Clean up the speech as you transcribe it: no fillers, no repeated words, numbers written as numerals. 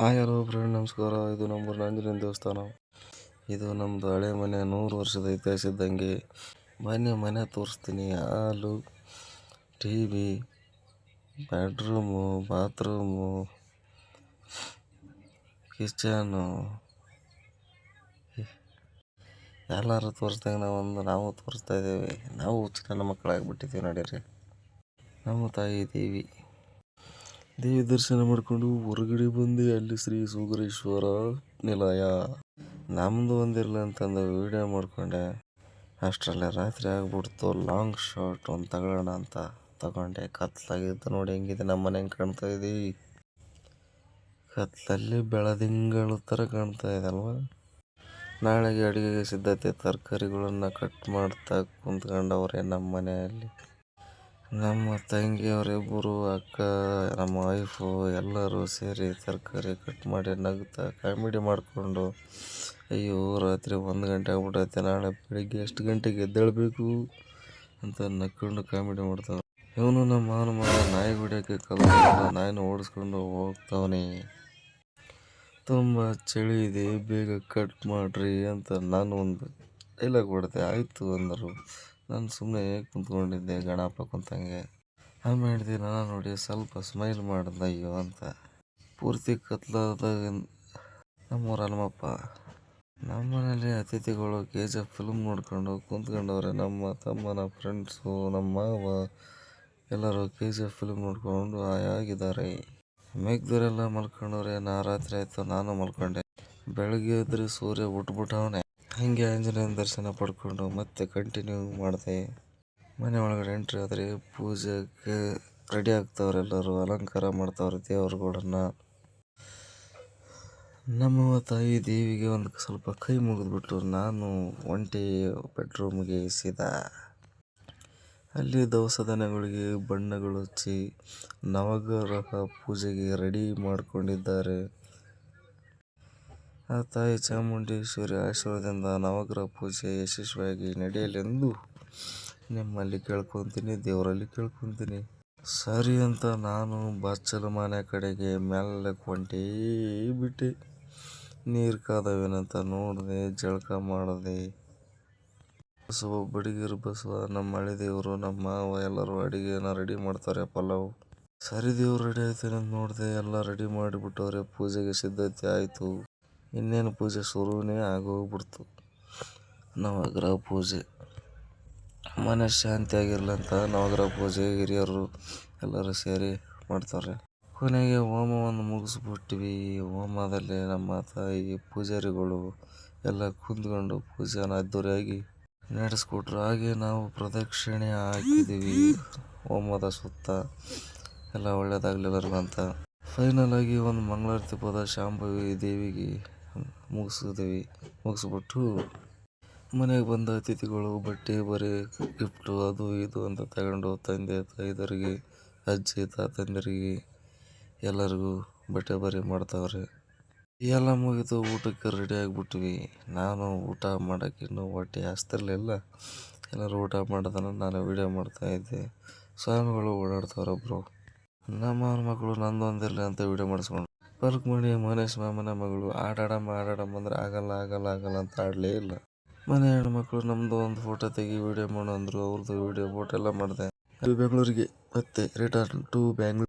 Hi hello friend ನಮಸ್ಕಾರ. ಇದು ನಮ್ಮ ಆಂಜನೇಯ ದೇವಸ್ಥಾನ. ಇದು ನಮ್ಮದು ಹಳೆ ಮನೆ, 100 ವರ್ಷದ ಇತಿಹಾಸ ಇದ್ದಂಗೆ. ಮನೆ ತೋರಿಸ್ತೀನಿ. Hall, T V, bedroom, bathroom, kitchen ಎಲ್ಲರೂ ತೋರಿಸ್ದಂಗೆ ನಾವು ತೋರಿಸ್ತಾ ಇದ್ದೇವೆ. ನಾವು ಚಿಕ್ಕ ಮಕ್ಕಳಾಗ್ಬಿಟ್ಟಿದ್ದೀವಿ. ನಡೀರಿ, ನಮ್ಮ ತಾಯಿ ದೇವಿ ದರ್ಶನ ಮಾಡಿಕೊಂಡು ಹೊರಗಡೆ ಬಂದು ಅಲ್ಲಿ ಶ್ರೀ ಸುಗರೇಶ್ವರ ನಿಲಯ ನಮ್ಮದು ಒಂದಿರಲಿ ಅಂತಂದು ವೀಡಿಯೋ ಮಾಡಿಕೊಂಡೆ. ಅಷ್ಟರಲ್ಲೇ ರಾತ್ರಿ ಆಗ್ಬಿಡ್ತು. ಲಾಂಗ್ ಶಾಟ್ ಒಂದು ತಗೊಳ್ಳೋಣ ಅಂತ ತಗೊಂಡೆ. ಕತ್ಲಾಗಿತ್ತು ನೋಡಿ, ಹೆಂಗಿದೆ ನಮ್ಮ ಮನೆ ಹೆಂಗೆ ಕಾಣ್ತಾ ಇದೆ. ಕತ್ಲಲ್ಲಿ ಬೆಳದಿಂಗಳು ಥರ ಕಾಣ್ತಾ ಇದೆ ಅಲ್ವಾ. ನಾಳೆಗೆ ಅಡುಗೆಗೆ ಸಿದ್ಧತೆ. ತರಕಾರಿಗಳನ್ನು ಕಟ್ ಮಾಡ್ತಾ ಕುಂತ್ಕೊಂಡವ್ರೆ ನಮ್ಮ ಮನೆಯಲ್ಲಿ. ನಮ್ಮ ತಂಗಿಯವರಿಬ್ಬರು, ಅಕ್ಕ, ನಮ್ಮ ವೈಫು ಎಲ್ಲರೂ ಸೇರಿ ತರಕಾರಿ ಕಟ್ ಮಾಡಿ ನಗ್ತಾ ಕಾಮಿಡಿ ಮಾಡಿಕೊಂಡು, ಅಯ್ಯೋ ರಾತ್ರಿ 1 ಗಂಟೆ ಆಗ್ಬಿಟ್ಟೈತೆ, ನಾಳೆ ಬೆಳಿಗ್ಗೆ ಎಷ್ಟು ಗಂಟೆಗೆ ಎದ್ದೇಳಬೇಕು ಅಂತ ನಕ್ಕೊಂಡು ಕಾಮಿಡಿ ಮಾಡ್ತಾವೆ. ಇವನು ನಮ್ಮ ಮಾವನ ಮಗ ನಾಯಿ ಹೊಡಿಯೋಕ್ಕೆ ಕಲ್ತ್ಕೊಂಡು ನಾಯಿನ ಓಡಿಸ್ಕೊಂಡು ಹೋಗ್ತಾವನೆ. ತುಂಬ ಚಳಿ ಇದೆ, ಬೇಗ ಕಟ್ ಮಾಡ್ರಿ ಅಂತ ನಾನು ಒಂದು ಡೈಲಾಗ್ ಹೊಡೆದೆ. ಆಯಿತು ಅಂದರು. ನಾನು ಸುಮ್ಮನೆ ಕುಂತ್ಕೊಂಡಿದ್ದೆ ಗಣಪ ಕುಂತಂಗೆ. ಆಮೇಲೆ ನಾನು ನೋಡಿ ಸ್ವಲ್ಪ ಸ್ಮೈಲ್ ಮಾಡಿದೆ ಅಯ್ಯೋ ಅಂತ. ಪೂರ್ತಿ ಕತ್ಲಾದಾಗ ನಮ್ಮೂರ ಹನುಮಪ್ಪ. ನಮ್ಮ ಮನೇಲಿ ಅತಿಥಿಗಳು KGF ಫಿಲ್ಮ್ ನೋಡ್ಕೊಂಡು ಕುಂತ್ಕೊಂಡವ್ರೆ. ನಮ್ಮ ತಮ್ಮನ ಫ್ರೆಂಡ್ಸು, ನಮ್ಮ ಮಾವ ಎಲ್ಲರೂ KGF ಫಿಲ್ಮ್ ನೋಡ್ಕೊಂಡು ಆಗಿದ್ದಾರೆ. ಮಿಕ್ದವರೆಲ್ಲ ಮಲ್ಕೊಂಡವ್ರೆ. ರಾತ್ರಿ ಆಯಿತು, ನಾನು ಮಲ್ಕೊಂಡೆ. ಬೆಳಗ್ಗೆ ಎದ್ರೆ ಸೂರ್ಯ ಹುಟ್ಬಿಟ್ಟವನೆ. ಹಂಗೆ ಆಂಜನೇಯನ ದರ್ಶನ ಪಡ್ಕೊಂಡು ಮತ್ತೆ ಕಂಟಿನ್ಯೂ ಮಾಡಿದೆ. ಮನೆ ಒಳಗಡೆ ಎಂಟ್ರಿ ಆದರೆ ಪೂಜೆಗೆ ರೆಡಿ ಆಗ್ತಾವ್ರೆ. ಎಲ್ಲರೂ ಅಲಂಕಾರ ಮಾಡ್ತಾವ್ರೆ ದೇವ್ರುಗಳನ್ನ. ನಮ್ಮ ತಾಯಿ ದೇವಿಗೆ ಒಂದು ಸ್ವಲ್ಪ ಕೈ ಮುಗಿದ್ಬಿಟ್ಟು ನಾನು ಒಂಟಿ ಬೆಡ್ರೂಮ್ಗೆ ಸೀದಾ. ಅಲ್ಲಿ ದವಸ ಧಾನ್ಯಗಳಿಗೆ ಬಣ್ಣಗಳು ಹಚ್ಚಿ ನವಗ್ರಹ ಪೂಜೆಗೆ ರೆಡಿ ಮಾಡ್ಕೊಂಡಿದ್ದಾರೆ. ಆ ತಾಯಿ ಚಾಮುಂಡೇಶ್ವರಿ ಆಶೀರ್ವಾದದಿಂದ ನವಗ್ರಹ ಪೂಜೆ ಯಶಸ್ವಿಯಾಗಿ ನಡೆಯಲೆಂದು ನಿಮ್ಮಲ್ಲಿ ಕೇಳ್ಕೊತೀನಿ, ದೇವರಲ್ಲಿ ಕೇಳ್ಕೊತೀನಿ. ಸರಿ ಅಂತ ನಾನು ಬಚ್ಚಲ ಮನೆ ಕಡೆಗೆ ಮೆಲ್ಲಕ್ಕೆ ಹೊಂಟೇ ಬಿಟ್ಟೆ. ನೀರು ಕಾದವೇನಂತ ನೋಡಿದೆ, ಜಳಕ ಮಾಡಿದೆ. ಬಸವ ಬಡಿಗೇರು ಬಸವ, ನಮ್ಮ ಹಳೆ ದೇವರು, ನಮ್ಮ ಮಾವ ಎಲ್ಲರೂ ಅಡುಗೆನ ರೆಡಿ ಮಾಡ್ತಾರೆ. ಪಲಾವ್ ಸರಿ, ದೇವ್ರು ರೆಡಿ ಆಯ್ತೇನೆ ಅಂತ ನೋಡಿದೆ. ಎಲ್ಲ ರೆಡಿ ಮಾಡಿಬಿಟ್ಟವ್ರೆ. ಪೂಜೆಗೆ ಸಿದ್ಧತೆ ಆಯಿತು. ಇನ್ನೇನು ಪೂಜೆ ಶುರುವೇ ಆಗೋಗ್ಬಿಡ್ತು. ನವಗ್ರಹ ಪೂಜೆ ಮನೆ ಶಾಂತಿಯಾಗಿರಲಿ ಅಂತ ನವಗ್ರಹ ಪೂಜೆ ಹಿರಿಯರು ಎಲ್ಲರೂ ಸೇರಿ ಮಾಡ್ತಾರೆ. ಕೊನೆಗೆ ಹೋಮವನ್ನು ಮುಗಿಸ್ಬಿಟ್ವಿ. ಹೋಮದಲ್ಲಿ ನಮ್ಮ ತಾಯಿ ಪೂಜಾರಿಗಳು ಎಲ್ಲ ಕುಂತ್ಕೊಂಡು ಪೂಜೆನ ಅದ್ದೂರಿಯಾಗಿ ನಡೆಸ್ಕೊಟ್ರು. ಹಾಗೆ ನಾವು ಪ್ರದಕ್ಷಿಣೆ ಹಾಕಿದ್ದೀವಿ ಹೋಮದ ಸುತ್ತ. ಎಲ್ಲ ಒಳ್ಳೇದಾಗಲಿ ಎಲ್ಲರಿಗೂ ಅಂತ. ಫೈನಲ್ ಆಗಿ ಒಂದು ಮಂಗಳಾರತಿ ಪದ ಶಾಂಭವಿ ದೇವಿಗೆ ಮುಗಿಸ್ಬಿಟ್ಟು ಮನೆಗೆ ಬಂದ ಅತಿಥಿಗಳು ಬಟ್ಟೆ ಬರೆ ಗಿಫ್ಟು ಅದು ಇದು ಅಂತ ತಗೊಂಡು ತಂದೆ ತಾಯಿದರಿಗೆ, ಅಜ್ಜಿ ತಾತಂದಿರಿಗೆ ಎಲ್ಲರಿಗೂ ಬಟ್ಟೆ ಬರೆ ಮಾಡ್ತಾವ್ರೆ. ಎಲ್ಲ ಮುಗಿತು. ಊಟಕ್ಕೆ ರೆಡಿ ಆಗಿಬಿಟ್ವಿ. ನಾನು ಊಟ ಮಾಡೋಕ್ಕೆ ಇನ್ನೂ ಹೊಟ್ಟೆ ಹಸ್ತಿರ್ಲಿಲ್ಲ. ಎಲ್ಲರೂ ಊಟ ಮಾಡೋದನ್ನು ನಾನು ವೀಡಿಯೋ ಮಾಡ್ತಾಯಿದ್ದೆ. ಸ್ವಾಮಿಗಳು ಓಡಾಡ್ತಾವ್ರೆ. ಒಬ್ಬರು ನಮ್ಮ ಮಕ್ಕಳು ನಂದೊಂದಿರಲಿ ಅಂತ ವೀಡಿಯೋ ಮಾಡಿಸ್ಕೊಂಡು ಪರ್ಕ್ಮಣಿ ಮನೇಶ್ ಮಾಮನ ಮಗಳು ಆಡಾಡಮ್ಮ ಅಂದ್ರೆ ಆಗಲ್ಲ ಅಂತ ಆಡಲೇ ಇಲ್ಲ. ಮನೆ ಹೆಣ್ಮಕ್ಳು ನಮ್ಮದು ಒಂದು ಫೋಟೋ ತೆಗಿ ವೀಡಿಯೋ ಮಾಡು ಅಂದರು. ಅವ್ರದ್ದು ವೀಡಿಯೋ ಫೋಟೋ ಎಲ್ಲ ಮಾಡಿದೆ. ಬೆಂಗಳೂರಿಗೆ ಮತ್ತೆ ರಿಟರ್ನ್ ಟು ಬ್ಯಾಂಗ್ಳೂರ್.